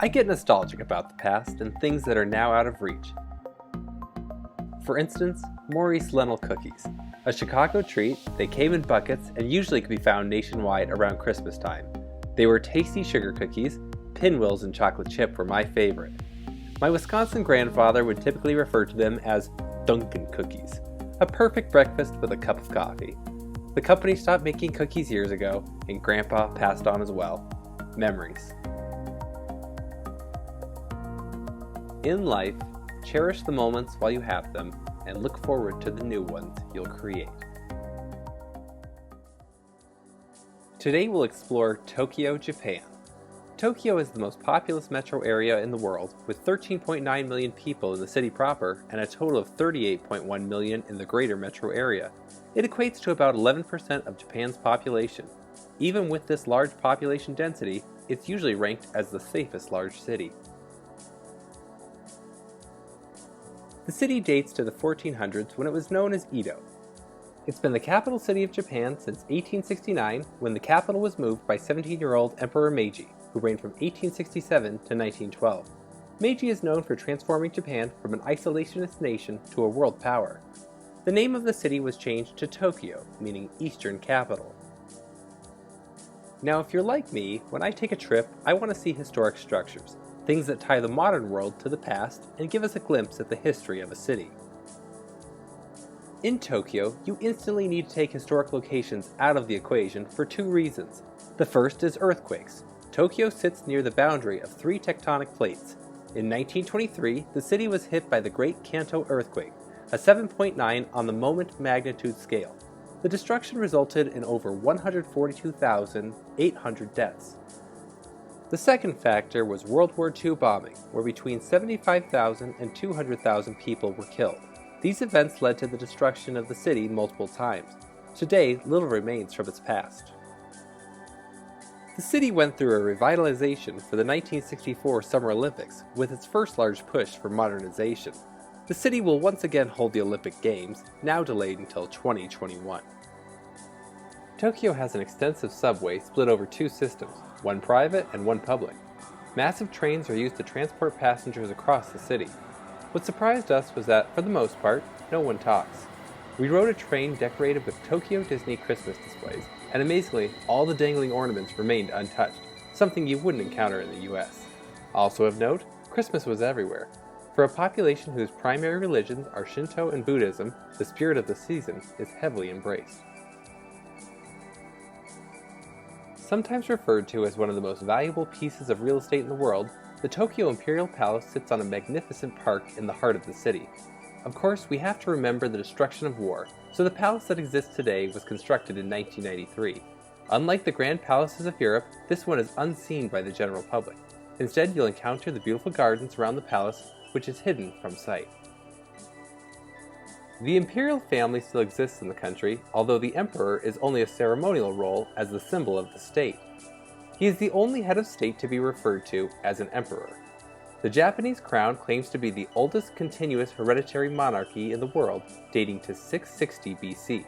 I get nostalgic about the past and things that are now out of reach. For instance, Maurice Lentil cookies. A Chicago treat, they came in buckets and usually could be found nationwide around Christmas time. They were tasty sugar cookies. Pinwheels and chocolate chip were my favorite. My Wisconsin grandfather would typically refer to them as Dunkin' cookies, a perfect breakfast with a cup of coffee. The company stopped making cookies years ago, and Grandpa passed on as well. Memories. In life, cherish the moments while you have them, and look forward to the new ones you'll create. Today we'll explore Tokyo, Japan. Tokyo is the most populous metro area in the world, with 13.9 million people in the city proper and a total of 38.1 million in the greater metro area. It equates to about 11% of Japan's population. Even with this large population density, it's usually ranked as the safest large city. The city dates to the 1400s when it was known as Edo. It's been the capital city of Japan since 1869, when the capital was moved by 17-year-old Emperor Meiji, who reigned from 1867 to 1912. Meiji is known for transforming Japan from an isolationist nation to a world power. The name of the city was changed to Tokyo, meaning Eastern Capital. Now, if you're like me, when I take a trip, I want to see historic structures, things that tie the modern world to the past and give us a glimpse at the history of a city. In Tokyo, you instantly need to take historic locations out of the equation for two reasons. The first is earthquakes. Tokyo sits near the boundary of three tectonic plates. In 1923, the city was hit by the Great Kanto earthquake, a 7.9 on the moment magnitude scale. The destruction resulted in over 142,800 deaths. The second factor was World War II bombing, where between 75,000 and 200,000 people were killed. These events led to the destruction of the city multiple times. Today, little remains from its past. The city went through a revitalization for the 1964 Summer Olympics, with its first large push for modernization. The city will once again hold the Olympic Games, now delayed until 2021. Tokyo has an extensive subway split over two systems, one private and one public. Massive trains are used to transport passengers across the city. What surprised us was that, for the most part, no one talks. We rode a train decorated with Tokyo Disney Christmas displays, and amazingly, all the dangling ornaments remained untouched, something you wouldn't encounter in the US. Also of note, Christmas was everywhere. For a population whose primary religions are Shinto and Buddhism, the spirit of the season is heavily embraced. Sometimes referred to as one of the most valuable pieces of real estate in the world, the Tokyo Imperial Palace sits on a magnificent park in the heart of the city. Of course, we have to remember the destruction of war, so the palace that exists today was constructed in 1993. Unlike the grand palaces of Europe, this one is unseen by the general public. Instead, you'll encounter the beautiful gardens around the palace, which is hidden from sight. The imperial family still exists in the country, although the emperor is only a ceremonial role as the symbol of the state. He is the only head of state to be referred to as an emperor. The Japanese crown claims to be the oldest continuous hereditary monarchy in the world, dating to 660 BC.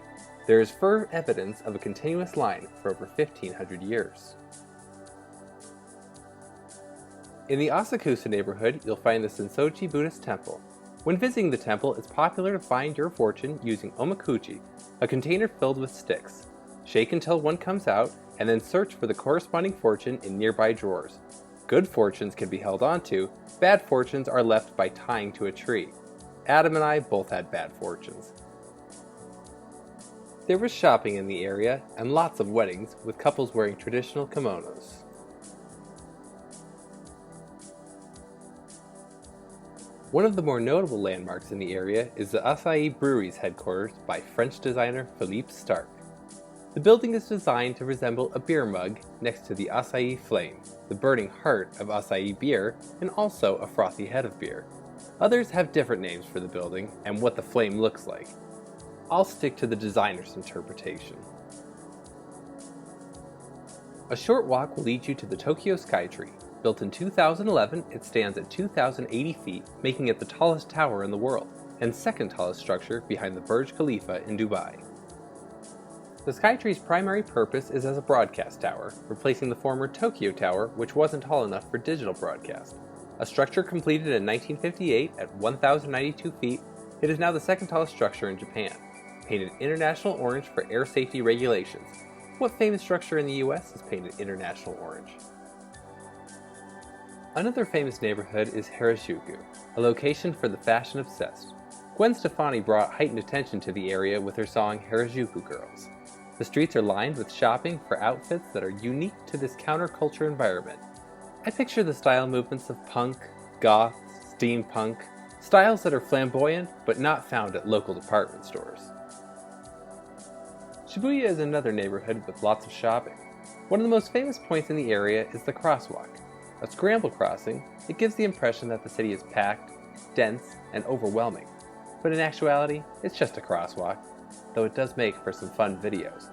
There is firm evidence of a continuous line for over 1,500 years. In the Asakusa neighborhood, you'll find the Sensoji Buddhist Temple. When visiting the temple, it's popular to find your fortune using omakuji, a container filled with sticks. Shake until one comes out, and then search for the corresponding fortune in nearby drawers. Good fortunes can be held onto, bad fortunes are left by tying to a tree. Adam and I both had bad fortunes. There was shopping in the area, and lots of weddings, with couples wearing traditional kimonos. One of the more notable landmarks in the area is the Asahi Brewery's headquarters by French designer Philippe Starck. The building is designed to resemble a beer mug next to the Asahi Flame, the burning heart of Asahi beer, and also a frothy head of beer. Others have different names for the building and what the flame looks like. I'll stick to the designer's interpretation. A short walk will lead you to the Tokyo Skytree. Built in 2011, it stands at 2,080 feet, making it the tallest tower in the world, and second tallest structure behind the Burj Khalifa in Dubai. The Skytree's primary purpose is as a broadcast tower, replacing the former Tokyo Tower, which wasn't tall enough for digital broadcast. A structure completed in 1958 at 1,092 feet, it is now the second tallest structure in Japan. Painted international orange for air safety regulations. What famous structure in the US is painted international orange? Another famous neighborhood is Harajuku, a location for the fashion-obsessed. Gwen Stefani brought heightened attention to the area with her song Harajuku Girls. The streets are lined with shopping for outfits that are unique to this counterculture environment. I picture the style movements of punk, goth, steampunk, styles that are flamboyant but not found at local department stores. Shibuya is another neighborhood with lots of shopping. One of the most famous points in the area is the crosswalk. A scramble crossing, it gives the impression that the city is packed, dense, and overwhelming. But in actuality, it's just a crosswalk, though it does make for some fun videos.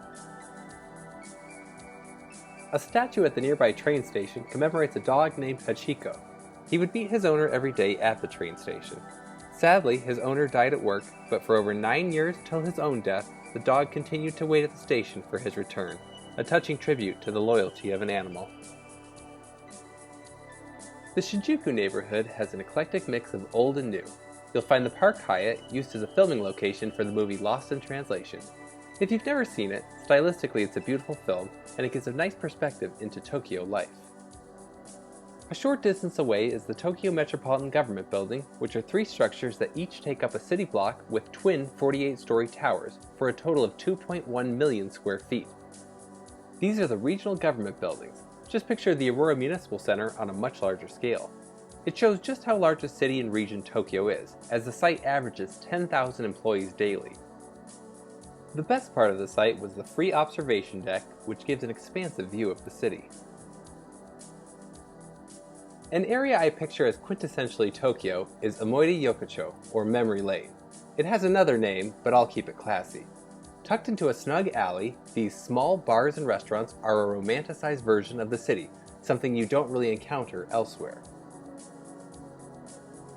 A statue at the nearby train station commemorates a dog named Hachiko. He would meet his owner every day at the train station. Sadly, his owner died at work, but for over 9 years till his own death, the dog continued to wait at the station for his return, a touching tribute to the loyalty of an animal. The Shinjuku neighborhood has an eclectic mix of old and new. You'll find the Park Hyatt used as a filming location for the movie Lost in Translation. If you've never seen it, stylistically it's a beautiful film, and it gives a nice perspective into Tokyo life. A short distance away is the Tokyo Metropolitan Government Building, which are 3 structures that each take up a city block with twin 48-story towers for a total of 2.1 million square feet. These are the regional government buildings. Just picture the Aurora Municipal Center on a much larger scale. It shows just how large a city and region Tokyo is, as the site averages 10,000 employees daily. The best part of the site was the free observation deck, which gives an expansive view of the city. An area I picture as quintessentially Tokyo is Omoide Yokocho, or Memory Lane. It has another name, but I'll keep it classy. Tucked into a snug alley, these small bars and restaurants are a romanticized version of the city, something you don't really encounter elsewhere.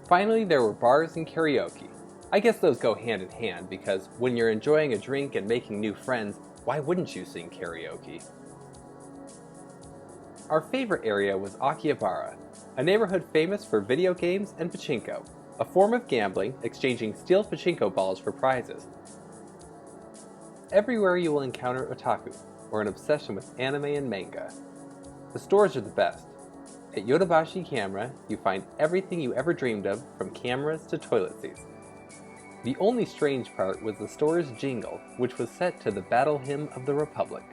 Finally, there were bars and karaoke. I guess those go hand in hand because when you're enjoying a drink and making new friends, why wouldn't you sing karaoke? Our favorite area was Akihabara, a neighborhood famous for video games and pachinko, a form of gambling exchanging steel pachinko balls for prizes. Everywhere you will encounter otaku, or an obsession with anime and manga. The stores are the best. At Yodobashi Camera, you find everything you ever dreamed of, from cameras to toilet seats. The only strange part was the store's jingle, which was set to the Battle Hymn of the Republic.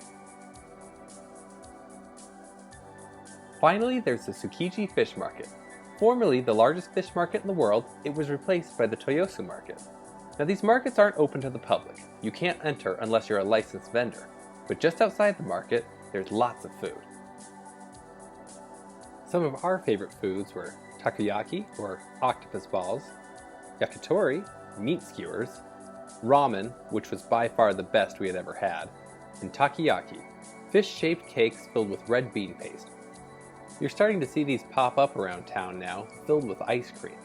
Finally, there's the Tsukiji Fish Market. Formerly the largest fish market in the world, it was replaced by the Toyosu Market. Now these markets aren't open to the public. You can't enter unless you're a licensed vendor. But just outside the market, there's lots of food. Some of our favorite foods were takoyaki, or octopus balls, yakitori, meat skewers, ramen, which was by far the best we had ever had, and takoyaki, fish-shaped cakes filled with red bean paste. You're starting to see these pop up around town now, filled with ice cream.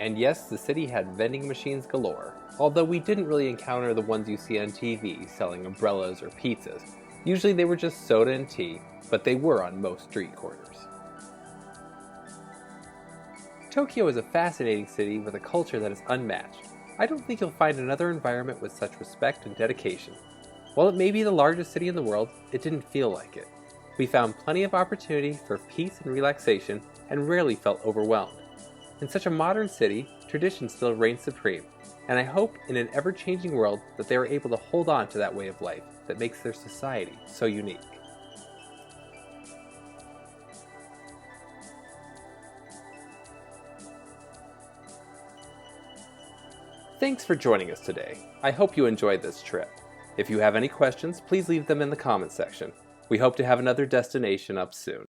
And yes, the city had vending machines galore, although we didn't really encounter the ones you see on TV selling umbrellas or pizzas. Usually they were just soda and tea, but they were on most street corners. Tokyo is a fascinating city with a culture that is unmatched. I don't think you'll find another environment with such respect and dedication. While it may be the largest city in the world, it didn't feel like it. We found plenty of opportunity for peace and relaxation and rarely felt overwhelmed. In such a modern city, tradition still reigns supreme, and I hope in an ever-changing world that they are able to hold on to that way of life that makes their society so unique. Thanks for joining us today. I hope you enjoyed this trip. If you have any questions, please leave them in the comments section. We hope to have another destination up soon.